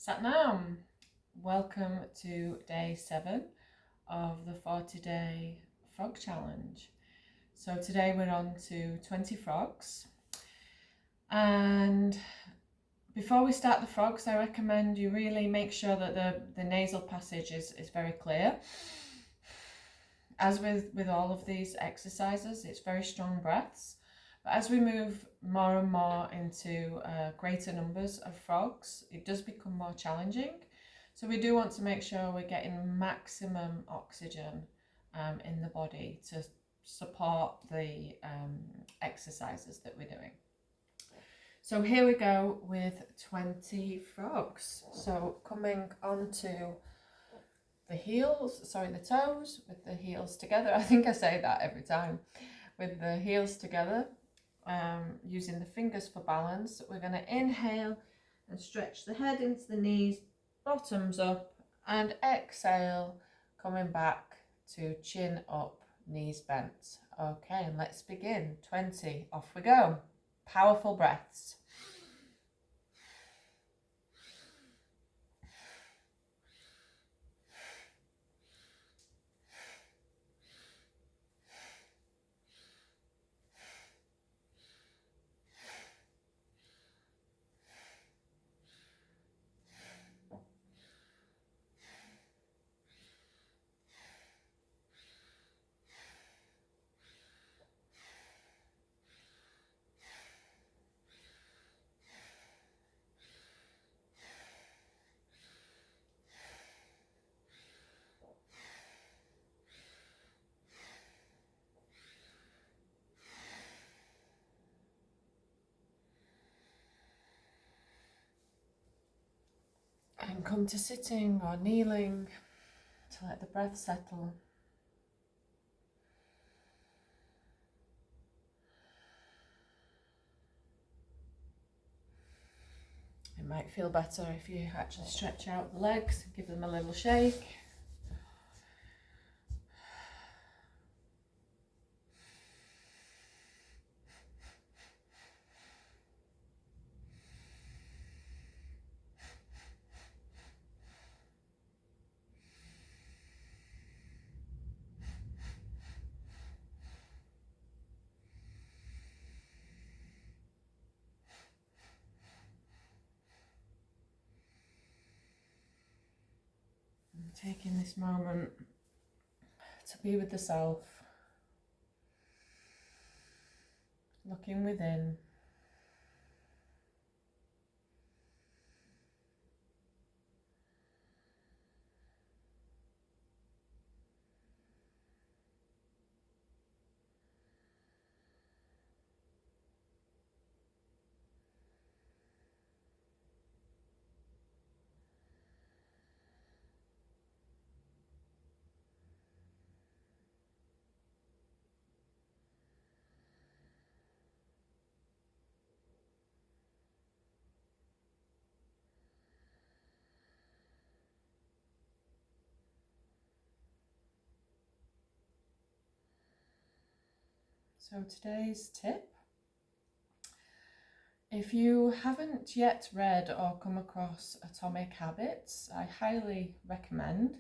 Satnam, welcome to day 7 of the 40-day frog challenge. So today we're on to 20 frogs, and before we start the frogs I recommend you really make sure that the nasal passage is very clear. As with all of these exercises, it's very strong breaths. But as we move more and more into greater numbers of frogs, it does become more challenging. So we do want to make sure we're getting maximum oxygen in the body to support the exercises that we're doing. So here we go with 20 frogs. So coming onto the toes with the heels together. I think I say that every time. With the heels together. Using the fingers for balance. We're going to inhale and stretch the head into the knees, bottoms up, and exhale, coming back to chin up, knees bent. Okay, and let's begin. 20, off we go. Powerful breaths. And come to sitting or kneeling to let the breath settle. It might feel better if you actually stretch out the legs, give them a little shake. Taking this moment to be with the self, looking within. So today's tip, if you haven't yet read or come across Atomic Habits, I highly recommend.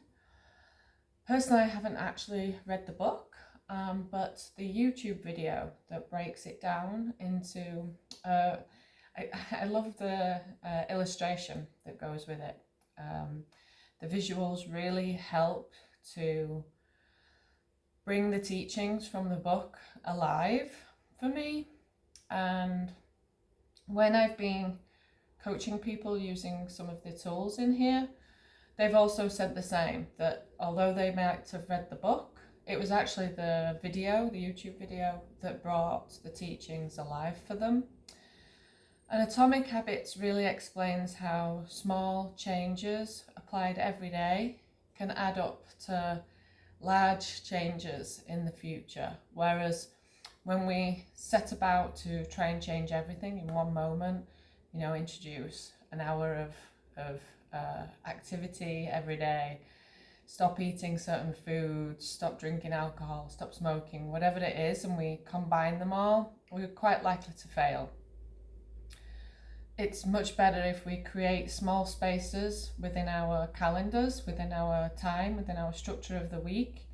Personally, I haven't actually read the book, but the YouTube video that breaks it down into, I love the illustration that goes with it. The visuals really help to bring the teachings from the book alive for me. And when I've been coaching people using some of the tools in here, they've also said the same, that although they might have read the book, it was actually the YouTube video, that brought the teachings alive for them. And Atomic Habits really explains how small changes applied every day can add up to large changes in the future. Whereas when we set about to try and change everything in one moment, introduce an hour of activity every day, stop eating certain foods, stop drinking alcohol, stop smoking, whatever it is, and we combine them all, we're quite likely to fail. it's much better if we create small spaces within our calendars, within our time, within our structure of the week,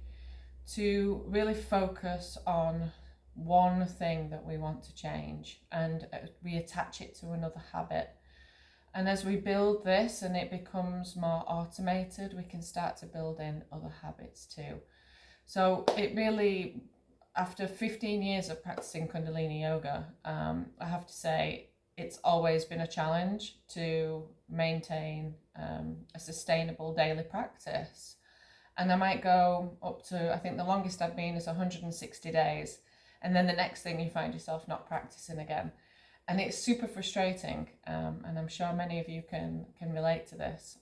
to really focus on one thing that we want to change, and we attach it to another habit. And as we build this and it becomes more automated, we can start to build in other habits too. So it really, after 15 years of practicing Kundalini Yoga, I have to say it's always been a challenge to maintain a sustainable daily practice. And I might go up to, I think the longest I've been is 160 days. And then the next thing you find yourself not practicing again. And it's super frustrating, and I'm sure many of you can relate to this.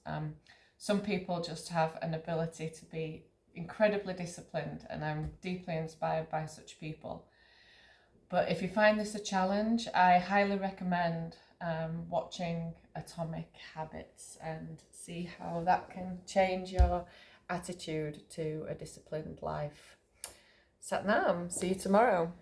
Some people just have an ability to be incredibly disciplined, and I'm deeply inspired by such people. But if you find this a challenge, I highly recommend watching Atomic Habits and see how that can change your attitude to a disciplined life. Sat Nam, see you tomorrow.